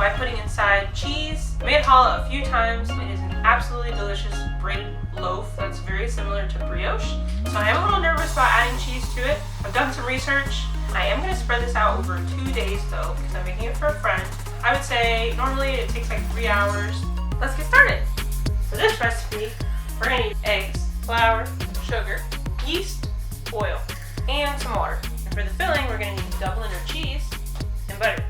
by putting inside cheese. I made challah a few times. It is an absolutely delicious breaded loaf that's very similar to brioche. So I am a little nervous about adding cheese to it. I've done some research. I am going to spread this out over 2 days though, because I'm making it for a friend. I would say normally it takes like 3 hours. Let's get started. For this recipe, we're going to need eggs, flour, sugar, yeast, oil, and some water. And for the filling, we're going to need Dubliner cheese and butter.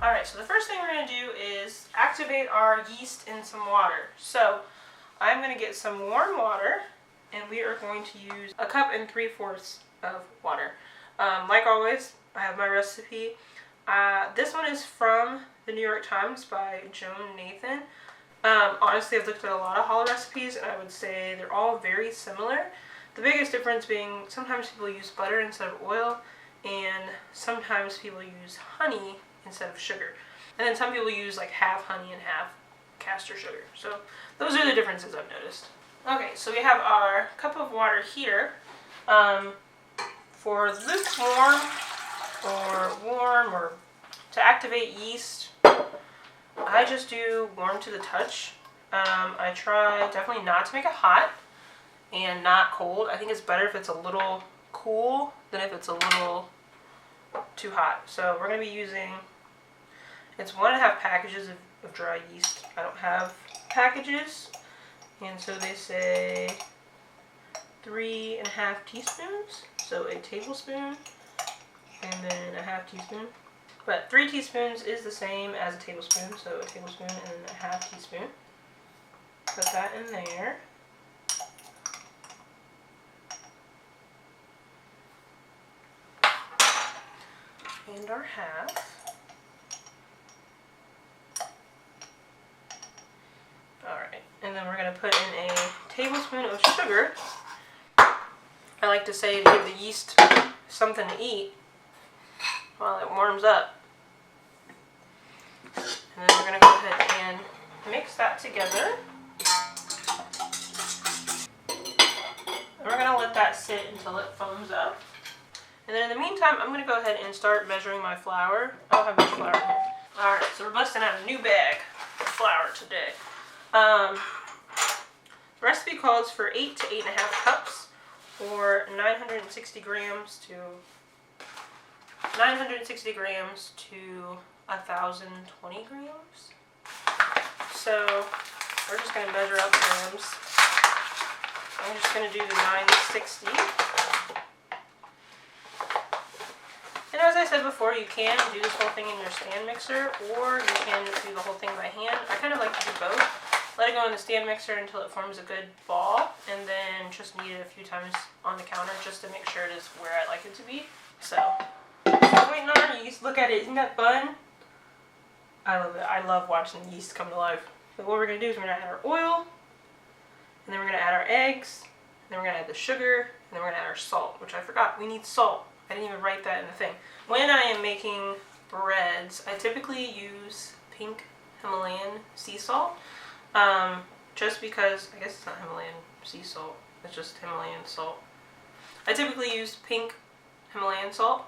Alright, so the first thing we're going to do is activate our yeast in some water. So I'm going to get some warm water, and we are going to use 1 3/4 cups of water. Like always, I have my recipe. This one is from the New York Times by Joan Nathan. Honestly, I've looked at a lot of challah recipes, and I would say they're all very similar. The biggest difference being sometimes people use butter instead of oil, and sometimes people use honey instead of sugar. And then some people use like half honey and half castor sugar. So those are the differences I've noticed. Okay, so we have our cup of water here. For lukewarm or warm or to activate yeast, I just do warm to the touch. I try definitely not to make it hot and not cold. I think it's better if it's a little cool than if it's a little too hot. So we're going to be using, it's 1.5 packages of dry yeast. I don't have packages, and so they say 3.5 teaspoons. So a tablespoon and then a half teaspoon. But 3 teaspoons is the same as a tablespoon, so a tablespoon and then a half teaspoon. Put that in there. And our half. Alright, and then we're going to put in a tablespoon of sugar. I like to say to give the yeast something to eat while it warms up. And then we're going to go ahead and mix that together. And we're going to let that sit until it foams up. And then in the meantime, I'm going to go ahead and start measuring my flour. I don't have much flour here. Alright, so we're busting out a new bag of flour today. The recipe calls for 8 to 8.5 cups. Or 960 grams to 1,020 grams. So we're just going to measure out the grams. I'm just going to do the 960. And as I said before, you can do this whole thing in your stand mixer, or you can do the whole thing by hand. I kind of like to do both. Let it go in the stand mixer until it forms a good ball, and then just knead it a few times on the counter just to make sure it is where I like it to be. So, waiting on our yeast. Look at it, isn't that fun? I love it. I love watching the yeast come to life. So what we're going to do is we're going to add our oil, and then we're going to add our eggs, and then we're going to add the sugar, and then we're going to add our salt, which I forgot. We need salt. I didn't even write that in the thing. When I am making breads, I typically use pink Himalayan sea salt. Just because, I guess it's not Himalayan sea salt, it's just Himalayan salt. I typically use pink Himalayan salt,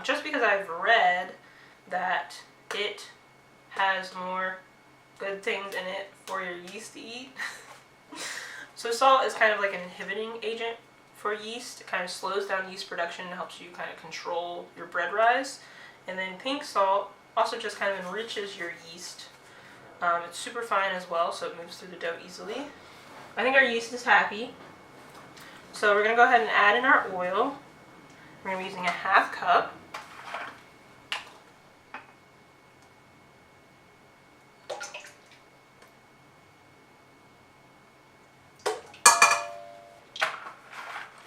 just because I've read that it has more good things in it for your yeast to eat. So salt is kind of like an inhibiting agent for yeast. It kind of slows down yeast production and helps you kind of control your bread rise. And then pink salt also just kind of enriches your yeast. It's super fine as well, so it moves through the dough easily. I think our yeast is happy. So we're going to go ahead and add in our oil. We're going to be using a 1/2 cup.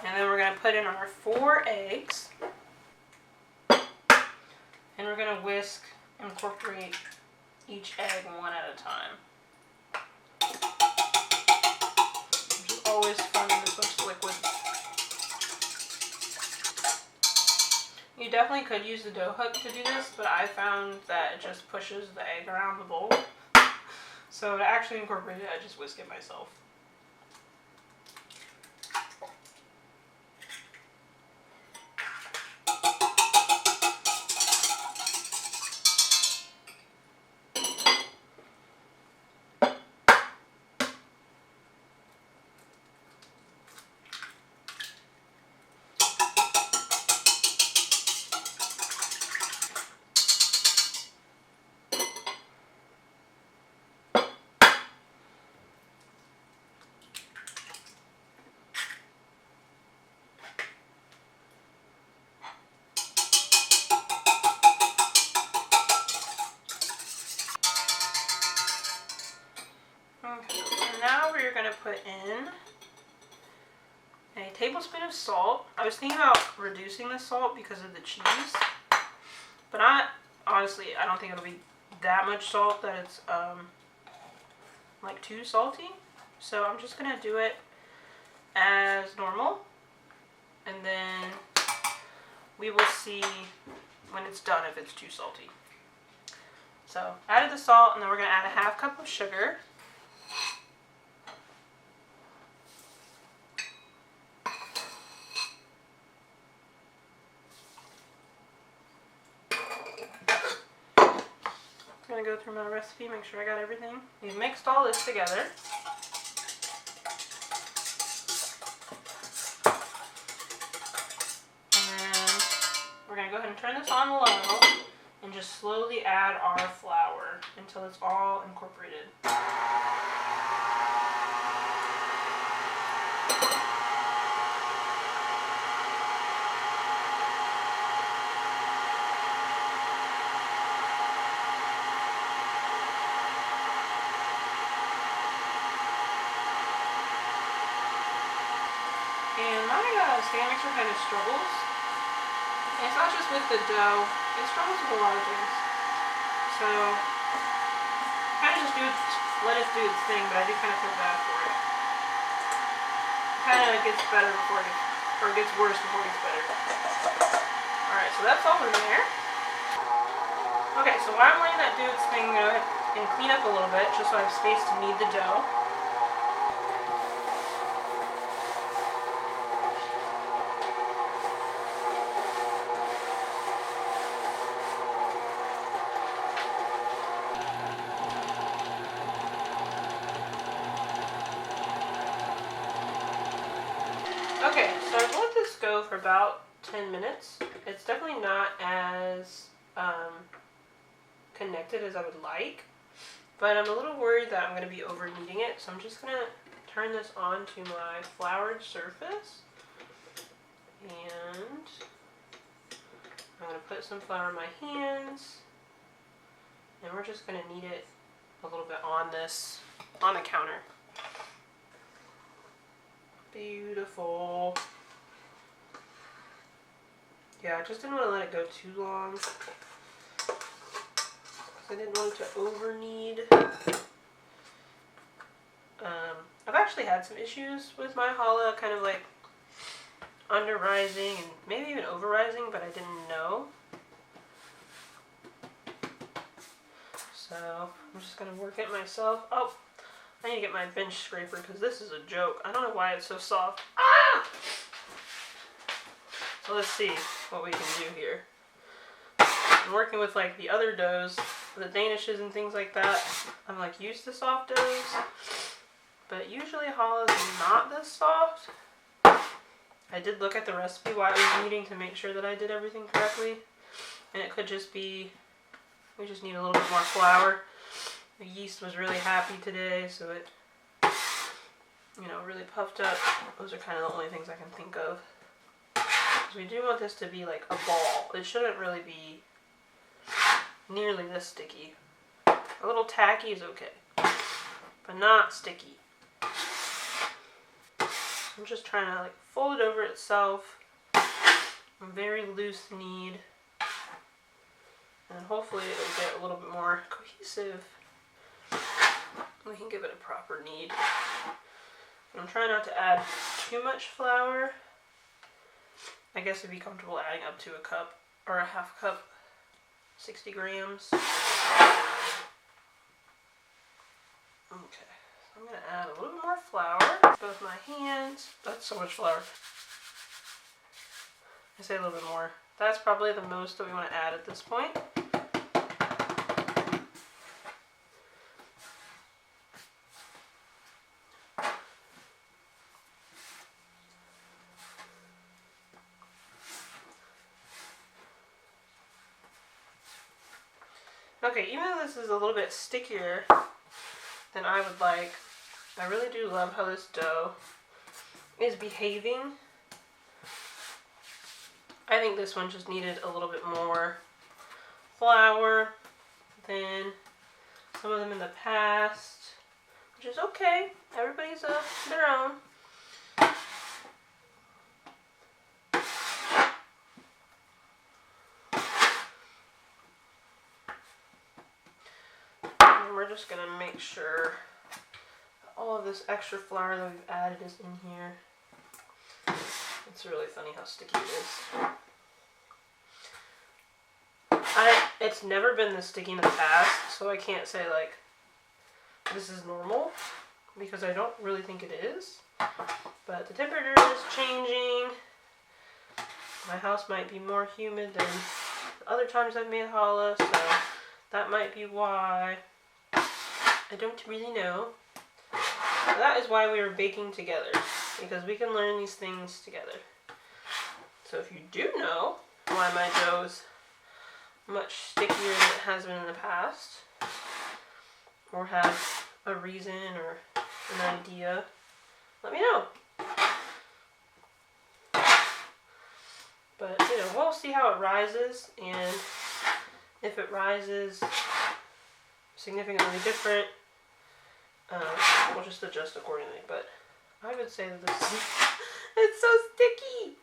And then we're going to put in our 4 eggs. And we're going to whisk, incorporate each egg one at a time. Which is always fun in this much liquid. You definitely could use the dough hook to do this, but I found that it just pushes the egg around the bowl. So to actually incorporate it, I just whisk it myself. going to put in a tablespoon of salt. I was thinking about reducing the salt because of the cheese, but honestly, I don't think it'll be that much salt that it's like too salty. So I'm just going to do it as normal, and then we will see when it's done if it's too salty. So added the salt, and then we're going to add a half cup of sugar. I'm going to go through my recipe, make sure I got everything. We've mixed all this together. And then we're going to go ahead and turn this on low and just slowly add our flour until it's all incorporated. And my stand mixer kind of struggles. And it's not just with the dough, it struggles with a lot of things. So, kind of just let it do its thing, but I do kind of feel bad for it. It kind of gets better before it gets, or it gets worse before it gets better. Alright, so that's all in there. Okay, so while I'm letting that do its thing, I'm going to go ahead and clean up a little bit, just so I have space to knead the dough. Okay, so I've let this go for about 10 minutes. It's definitely not as connected as I would like, but I'm a little worried that I'm going to be over kneading it, so I'm just going to turn this onto my floured surface, and I'm going to put some flour in my hands, and we're just going to knead it a little bit on the counter. Beautiful. Yeah, I just didn't want to let it go too long. I didn't want it to over knead. I've actually had some issues with my challah, kind of like under rising and maybe even over rising, but I didn't know. So I'm just going to work it myself. Oh, I need to get my bench scraper because this is a joke. I don't know why it's so soft. Ah! So let's see what we can do here. I'm working with like the other doughs, the danishes and things like that. I'm like used to soft doughs, but usually challah is not this soft. I did look at the recipe while I was kneading to make sure that I did everything correctly, and it could just be we just need a little bit more flour. The yeast was really happy today, so it, really puffed up. Those are kind of the only things I can think of. Because we do want this to be like a ball. It shouldn't really be nearly this sticky. A little tacky is okay, but not sticky. I'm just trying to like fold it over itself. A very loose knead. And hopefully it'll get a little bit more cohesive. We can give it a proper knead. I'm trying not to add too much flour. I guess I'd be comfortable adding up to a cup or a half cup, 60 grams. Okay, so I'm going to add a little bit more flour. Both my hands. That's so much flour. I say a little bit more. That's probably the most that we want to add at this point. Okay, even though this is a little bit stickier than I would like, I really do love how this dough is behaving. I think this one just needed a little bit more flour than some of them in the past. which is okay. Everybody's their own. And we're just gonna make sure all of this extra flour that we've added is in here. It's really funny how sticky it is. It's never been this sticky in the past, so I can't say like this is normal because I don't really think it is. But the temperature is changing. My house might be more humid than other times I've made challah, so that might be why. I don't really know. But that is why we are baking together, because we can learn these things together. So if you do know why my dough is much stickier than it has been in the past, or have a reason or an idea, let me know. But, you know, we'll see how it rises, and if it rises significantly different, we'll just adjust accordingly. But I would say that this is, it's so sticky.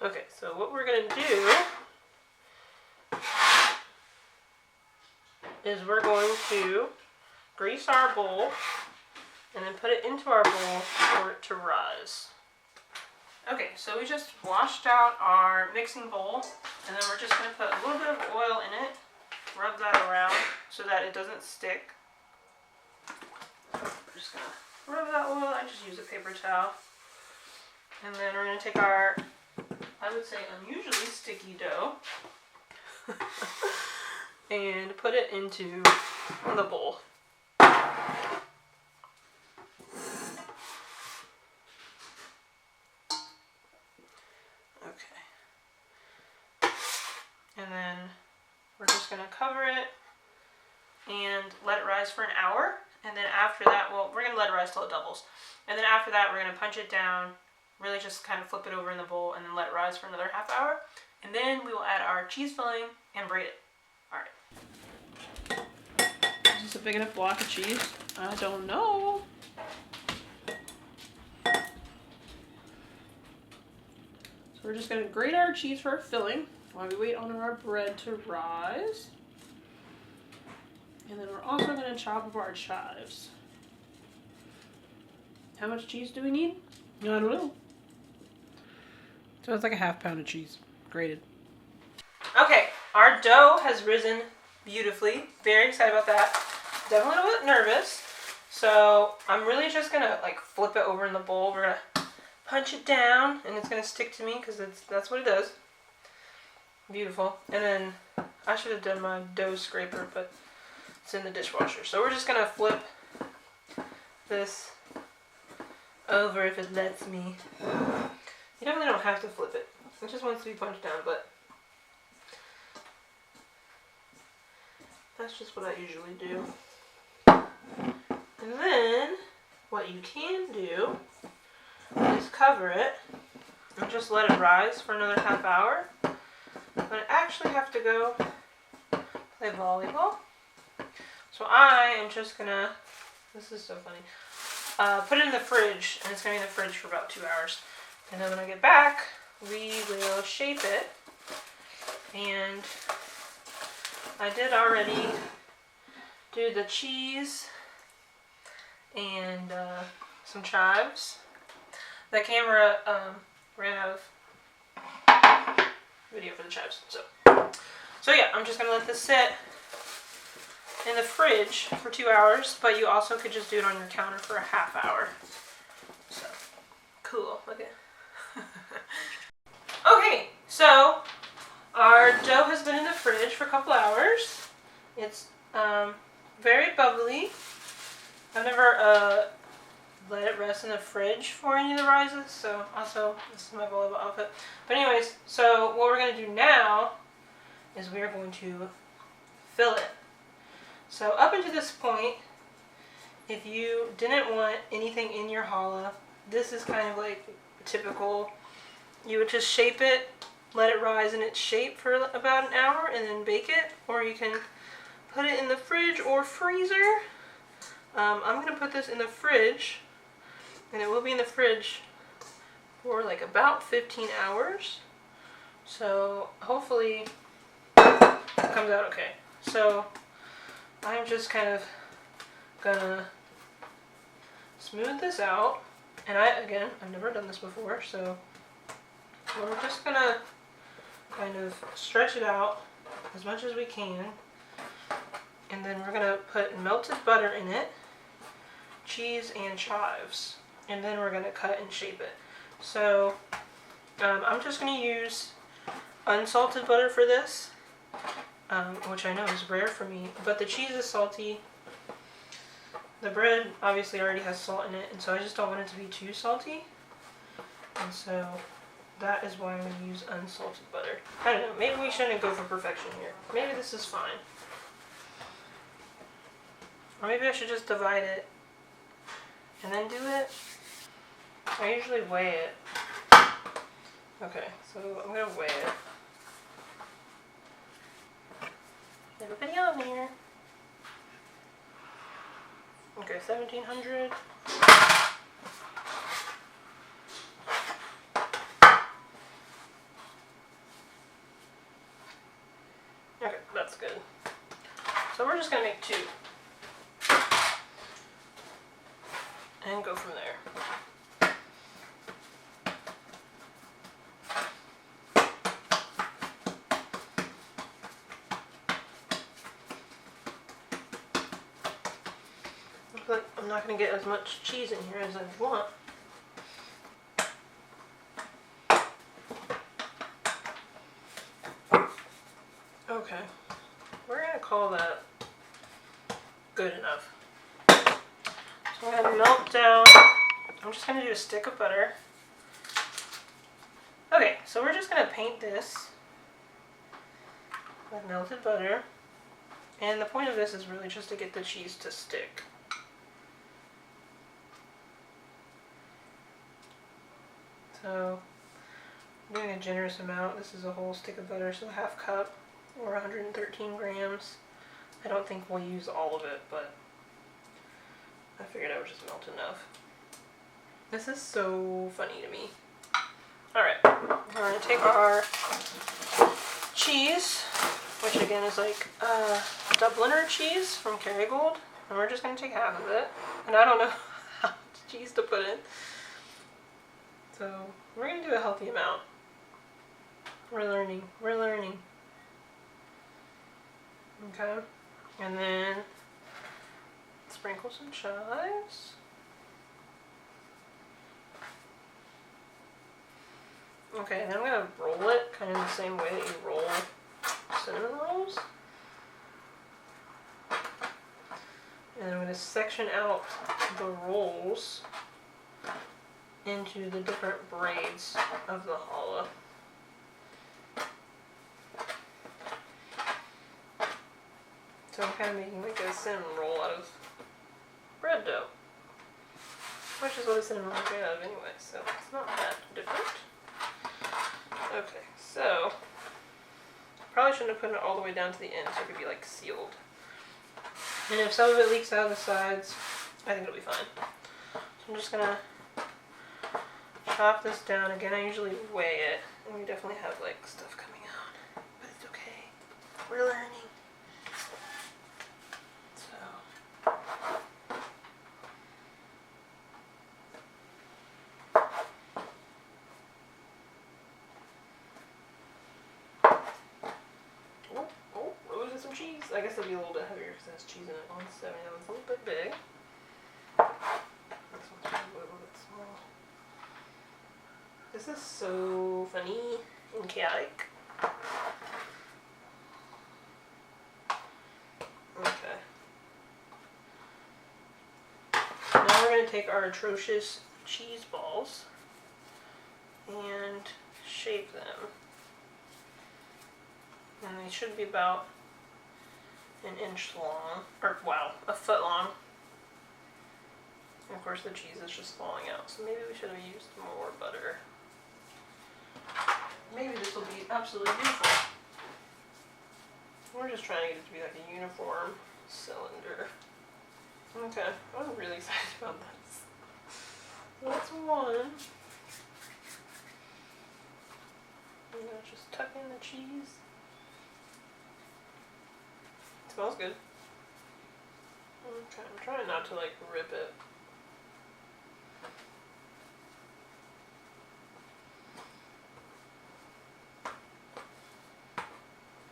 Okay, so what we're going to do is we're going to grease our bowl and then put it into our bowl for it to rise. Okay, so we just washed out our mixing bowl, and then we're just going to put a little bit of oil in it, rub that around so that it doesn't stick. So we're just going to rub that oil. I just use a paper towel. And then we're going to take our, I would say, unusually sticky dough and put it into the bowl. Okay. And then we're just going to cover it and let it rise for an hour. And then after that, well, we're going to let it rise till it doubles. And then after that, we're going to punch it down, really just kind of flip it over in the bowl, and then let it rise for another half hour. And then we will add our cheese filling and braid it. Alright. Is this a big enough block of cheese? I don't know. So we're just going to grate our cheese for our filling while we wait on our bread to rise. And then we're also going to chop up our chives. How much cheese do we need? I don't know. So it's like a ½ pound of cheese, grated. Okay, our dough has risen beautifully. Very excited about that. Definitely a little bit nervous. So I'm really just gonna like flip it over in the bowl. We're gonna punch it down, and it's gonna stick to me because that's what it does. Beautiful. And then I should have done my dough scraper, but it's in the dishwasher. So we're just gonna flip this over if it lets me. You definitely don't have to flip it. It just wants to be punched down, but that's just what I usually do. And then what you can do is cover it and just let it rise for another half hour. But I actually have to go play volleyball. So I am just gonna, this is so funny, put it in the fridge, and it's gonna be in the fridge for about 2 hours. And then when I get back, we will shape it. And I did already do the cheese and some chives. The camera ran out of video for the chives. So yeah, I'm just going to let this sit in the fridge for 2 hours, but you also could just do it on your counter for a half hour. So, cool. Look at Okay, so our dough has been in the fridge for a couple hours. It's very bubbly. I've never let it rest in the fridge for any of the rises, so also this is my volleyball outfit. But anyways, so what we're going to do now is we are going to fill it. So up until this point, if you didn't want anything in your challah, this is kind of like typical. You would just shape it, let it rise in its shape for about an hour, and then bake it. Or you can put it in the fridge or freezer. I'm going to put this in the fridge, and it will be in the fridge for like about 15 hours. So hopefully it comes out okay. So I'm just kind of gonna smooth this out. And I've never done this before, so we're just gonna kind of stretch it out as much as we can. And then we're gonna put melted butter in it, cheese and chives. And then we're gonna cut and shape it. So I'm just gonna use unsalted butter for this, which I know is rare for me, but the cheese is salty. The bread obviously already has salt in it, and so I just don't want it to be too salty. And so that is why I'm going to use unsalted butter. I don't know, maybe we shouldn't go for perfection here. Maybe this is fine. Or maybe I should just divide it and then do it. I usually weigh it. Okay, so I'm going to weigh it. Everybody on here. Okay, 1,700. Okay, that's good. So we're just gonna make 2. And go from there. I feel like I'm not going to get as much cheese in here as I want. Okay, we're going to call that good enough. So I'm going to melt down, I'm just going to do a stick of butter. Okay, so we're just going to paint this with melted butter. And the point of this is really just to get the cheese to stick. So I'm doing a generous amount. This is a whole stick of butter, so 1/2 cup or 113 grams. I don't think we'll use all of it, but I figured I would just melt enough. This is so funny to me. Alright, we're going to take our cheese, which again is like Dubliner cheese from Kerrygold, and we're just going to take 1/2 of it. And I don't know how much cheese to put in. So we're going to do a healthy amount. We're learning. Okay. And then sprinkle some chives. Okay, then I'm going to roll it kind of the same way that you roll cinnamon rolls. And I'm going to section out the rolls into the different braids of the challah. So I'm kind of making like a cinnamon roll out of bread dough, which is what a cinnamon roll is made out of anyway, so it's not that different. Okay, so probably shouldn't have put it all the way down to the end so it could be like sealed. And if some of it leaks out of the sides, I think it'll be fine. So I'm just gonna chop this down. Again, I usually weigh it, and we definitely have like stuff coming out, but it's okay. We're learning. So we're losing some cheese. I guess it'll be a little bit heavier because it has cheese in it. 170. That one's a little bit big. This one's a little bit small. This is so funny and chaotic. Okay. Now we're going to take our atrocious cheese balls and shape them. And they should be about an inch long, or wow, a foot long. And of course the cheese is just falling out, so maybe we should have used more butter. Maybe this will be absolutely beautiful. We're just trying to get it to be like a uniform cylinder. Okay, I'm really excited about this. That's one. I'm gonna just tuck in the cheese. It smells good. Okay, I'm trying not to like rip it.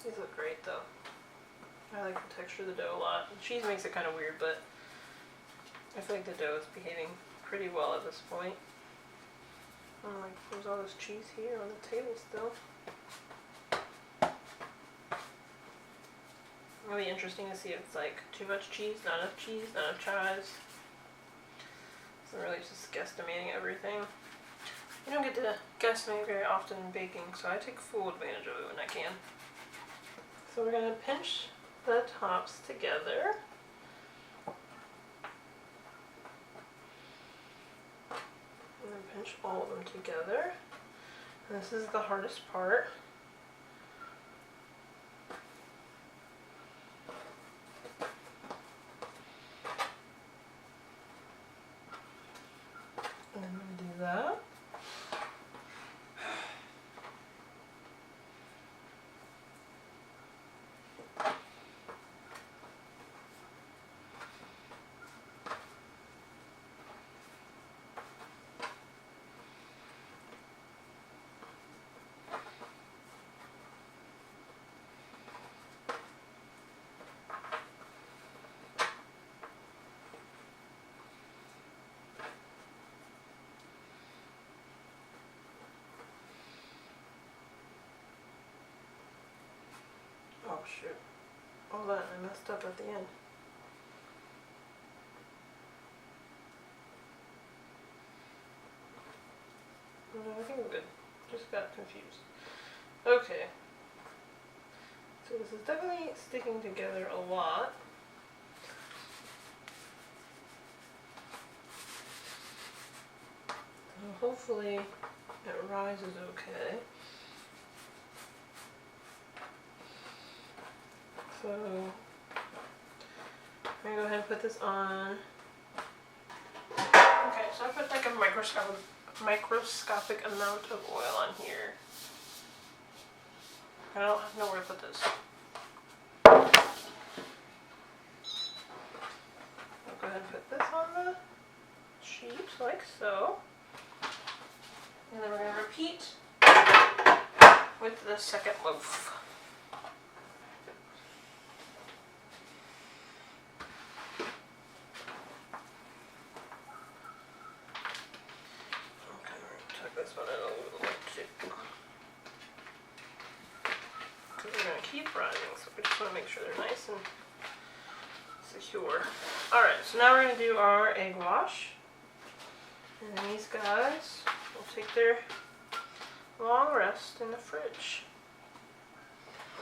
These look great though. I like the texture of the dough a lot. The cheese makes it kind of weird, but I feel like the dough is behaving pretty well at this point. Oh, like there's all this cheese here on the table still. It'll be interesting to see if it's like too much cheese, not enough chives. So I'm really just guesstimating everything. You don't get to guesstimate very often in baking, so I take full advantage of it when I can. So we're going to pinch the tops together. And then pinch all of them together. And this is the hardest part. And I'm going to do that. Oh shoot. Hold on, I messed up at the end. No, I think we're good. Just got confused. Okay. So this is definitely sticking together a lot. So hopefully it rises okay. So I'm gonna go ahead and put this on. Okay, so I put like a microscopic amount of oil on here. I don't know where to put this. I'll go ahead and put this on the sheet like so. And then we're going to repeat with the second loaf. Okay, we're going to tuck this one in a little bit too. Because we're going to keep rising, so we just want to make sure they're nice and secure. Alright, so now we're going to do our egg wash. And then these guys will take their long rest in the fridge.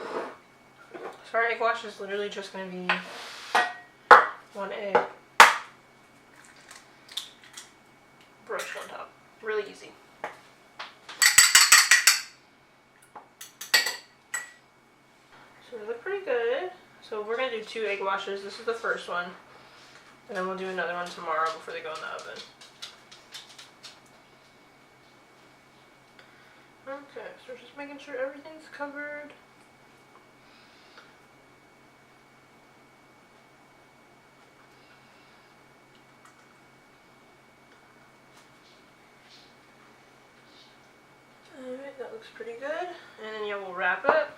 So our egg wash is literally just going to be one egg brushed on top. Really easy. So they look pretty good. So we're going to do 2 egg washes. This is the first one. And then we'll do another one tomorrow before they go in the oven. Okay, so we're just making sure everything's covered. Alright, that looks pretty good. And then yeah, we'll wrap it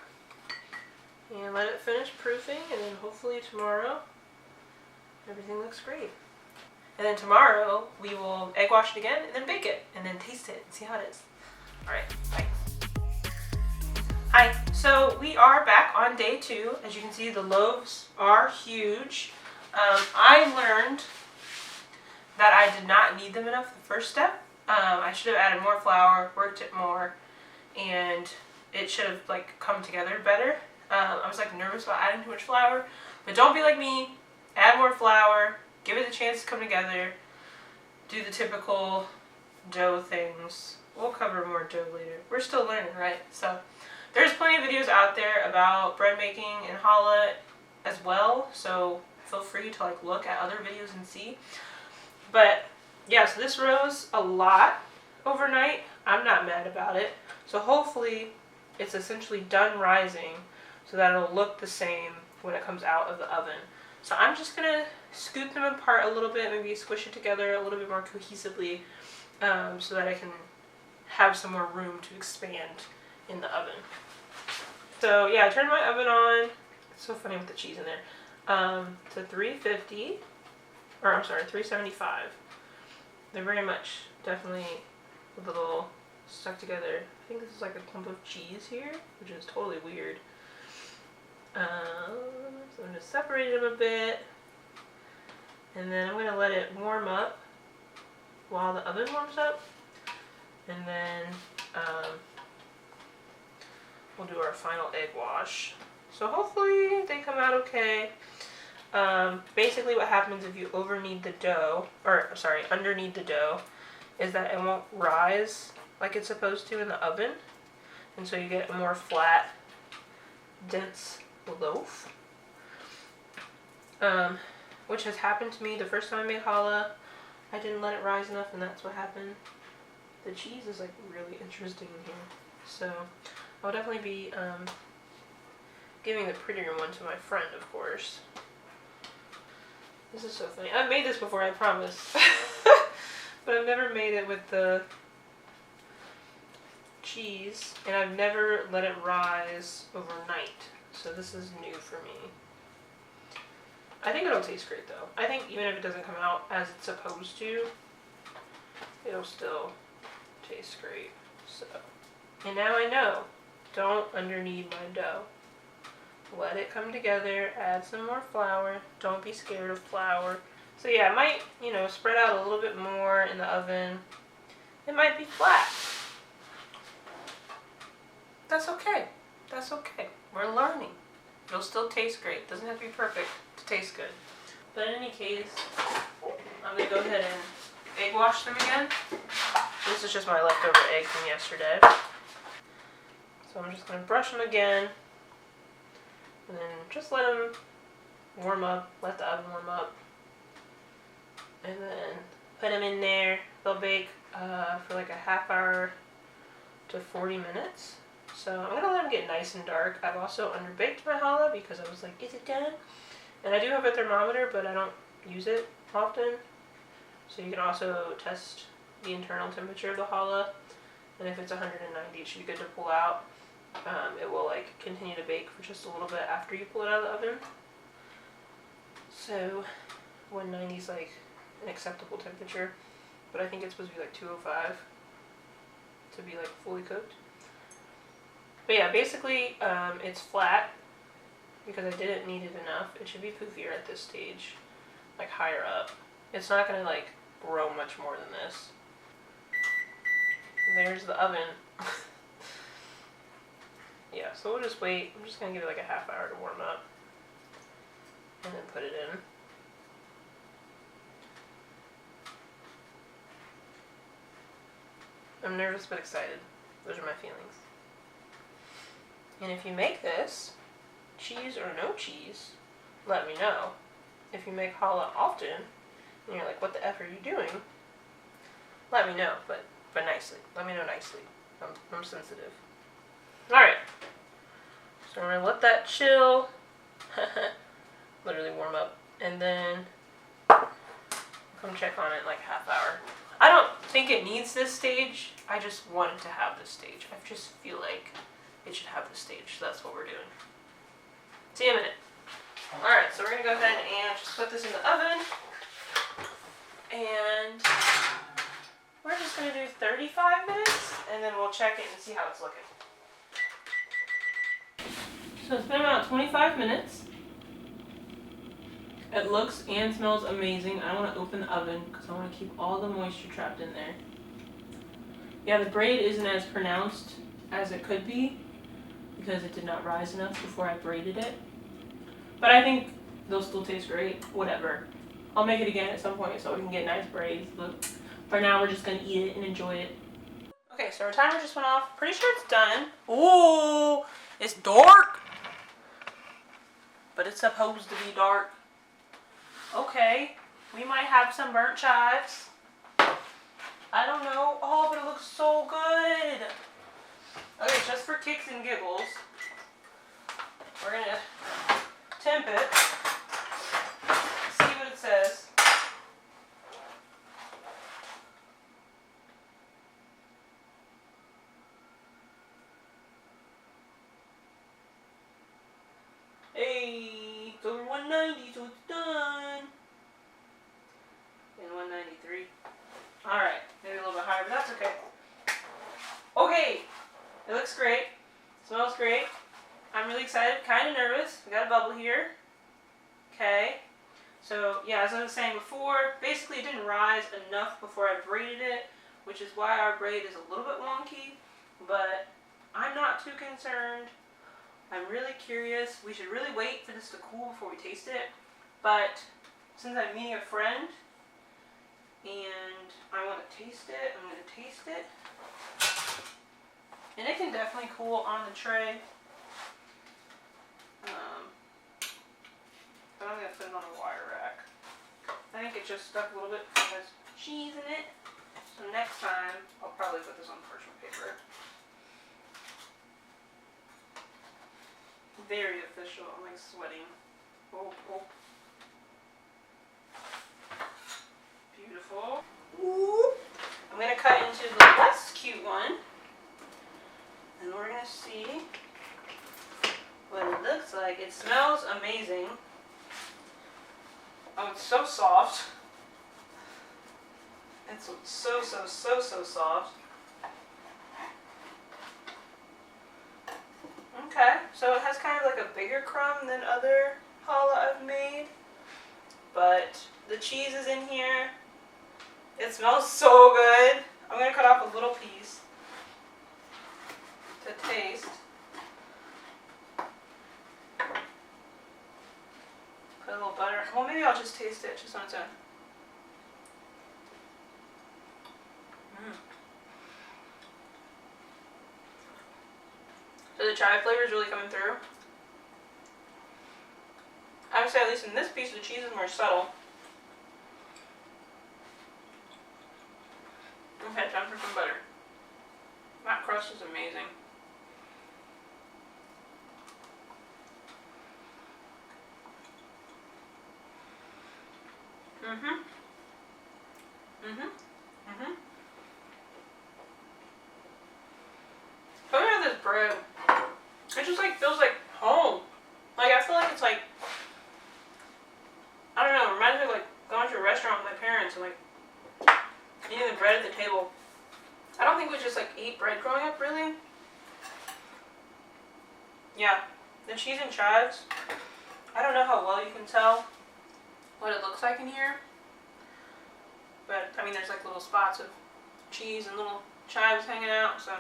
and let it finish proofing, and then hopefully tomorrow everything looks great. And then tomorrow we will egg wash it again and then bake it and then taste it and see how it is. Alright, bye. Hi, so we are back on day 2. As you can see, the loaves are huge. I learned that I did not knead them enough the first step. I should have added more flour, worked it more, and it should have like come together better. I was like nervous about adding too much flour, but don't be like me. Add more flour, give it a chance to come together, do the typical dough things. We'll cover more dough later. We're still learning, right? So There's plenty of videos out there about bread making in challah as well, so feel free to like look at other videos and see. But yeah, so this rose a lot overnight. I'm not mad about it. So hopefully it's essentially done rising so that it'll look the same when it comes out of the oven. So I'm just gonna scoop them apart a little bit, maybe squish it together a little bit more cohesively, so that I can have some more room to expand in the oven. So yeah, I turned my oven on. It's so funny with the cheese in there. To 350, or I'm sorry, 375. They're very much definitely a little stuck together. I think this is like a clump of cheese here, which is totally weird. So I'm going to separate them a bit, and then I'm going to let it warm up while the oven warms up, and then we'll do our final egg wash. So hopefully they come out okay. Basically what happens if you over-knead the dough, or sorry, under-knead the dough, is that it won't rise like it's supposed to in the oven, and so you get a more flat, dense loaf. Which has happened to me the first time I made challah. I didn't let it rise enough, and that's what happened. The cheese is like really interesting in here, so I'll definitely be giving the prettier one to my friend, of course. This is so funny. I've made this before, I promise. But I've never made it with the cheese, and I've never let it rise overnight. So this is new for me. I think it'll taste great though. I think even if it doesn't come out as it's supposed to, it'll still taste great. So, and now I know, don't under-knead my dough. Let it come together, add some more flour. Don't be scared of flour. So yeah, it might, you know, spread out a little bit more in the oven. It might be flat. That's okay. That's okay. We're learning. It'll still taste great. Doesn't have to be perfect to taste good. But in any case, I'm going to go ahead and egg wash them again. This is just my leftover egg from yesterday. So I'm just going to brush them again. And then just let them warm up. Let the oven warm up. And then put them in there. They'll bake for like a half hour to 40 minutes. So I'm going to let them get nice and dark. I've also underbaked my challah because I was like, is it done? And I do have a thermometer, but I don't use it often. So you can also test the internal temperature of the challah. And if it's 190, it should be good to pull out. It will like continue to bake for just a little bit after you pull it out of the oven. So 190 is like an acceptable temperature, but I think it's supposed to be like 205 to be like fully cooked. But yeah, basically it's flat because I didn't knead it enough. It should be poofier at this stage, like higher up. It's not gonna like grow much more than this. There's the oven. Yeah, so we'll just wait. I'm just going to give it like a half hour to warm up. And then put it in. I'm nervous but excited. Those are my feelings. And if you make this, cheese or no cheese, let me know. If you make challah often, and you're like, what the F are you doing? Let me know, but nicely. Let me know nicely. I'm sensitive. Alright, so we're going to let that chill, literally warm up, and then come check on it in like a half hour. I don't think it needs this stage, I just want it to have this stage. I just feel like it should have this stage, so that's what we're doing. See you in a minute. Alright, so we're going to go ahead and just put this in the oven, and we're just going to do 35 minutes, and then we'll check it and see how it's looking. So it's been about 25 minutes. It looks and smells amazing. I want to open the oven because I want to keep all the moisture trapped in there. Yeah, the braid isn't as pronounced as it could be because it did not rise enough before I braided it. But I think they'll still taste great. Whatever. I'll make it again at some point so we can get nice braids. But for now, we're just going to eat it and enjoy it. Okay, so our timer just went off. Pretty sure it's done. Ooh, it's dark. But it's supposed to be dark. Okay, we might have some burnt chives. I don't know. Oh, but it looks so good. Okay, just for kicks and giggles, we're gonna temp it. See what it says. Hey, it's over 190, so it's done. And 193. Alright, maybe a little bit higher, but that's okay. Okay, it looks great. Smells great. I'm really excited, kind of nervous. We got a bubble here. Okay. So, yeah, as I was saying before, basically it didn't rise enough before I braided it, which is why our braid is a little bit wonky, but I'm not too concerned. I'm really curious. We should really wait for this to cool before we taste it, but since I'm meeting a friend and I want to taste it, I'm going to taste it. And it can definitely cool on the tray. But I'm going to put it on a wire rack. I think it just stuck a little bit because it has cheese in it. So next time, I'll probably put this on parchment paper. Very official. I'm like sweating. Oh, oh. Beautiful. Ooh. I'm going to cut into the less cute one. And we're going to see what it looks like. It smells amazing. Oh, it's so soft. It's so soft. Okay, so it has kind of like a bigger crumb than other challah I've made. But the cheese is in here. It smells so good. I'm going to cut off a little piece to taste. Put a little butter. Well, maybe I'll just taste it just on its own. So the chive flavor is really coming through. I would say at least in this piece the cheese is more subtle. Okay, time for some butter. That crust is amazing. Look at this bread. It just like feels like home. Like I feel like it's like, I don't know, it reminds me of like going to a restaurant with my parents and like eating the bread at the table. I don't think we just like ate bread growing up really. Yeah, the cheese and chives. I don't know how well you can tell what it looks like in here. But I mean there's like little spots of cheese and little chives hanging out, so.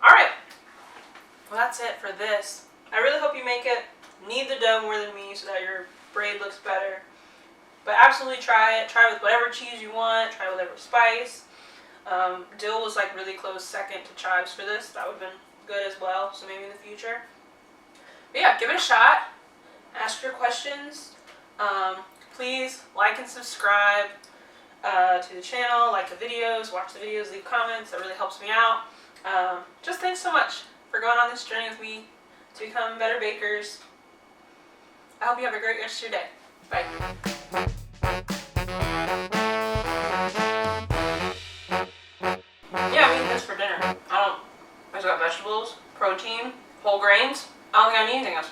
Alright. Well, that's it for this. I really hope you make it. Knead the dough more than me so that your braid looks better. But absolutely try it. Try with whatever cheese you want. Try with whatever spice. Dill was like really close second to chives for this. That would have been good as well. So maybe in the future. But yeah, give it a shot. Ask your questions. Please like and subscribe to the channel. Like the videos. Watch the videos. Leave comments. That really helps me out. Just thanks so much for going on this journey with me to become better bakers. I hope you have a great rest of your day. Bye. Yeah, I'm eating this for dinner. I just got vegetables, protein, whole grains. I don't think I need anything else.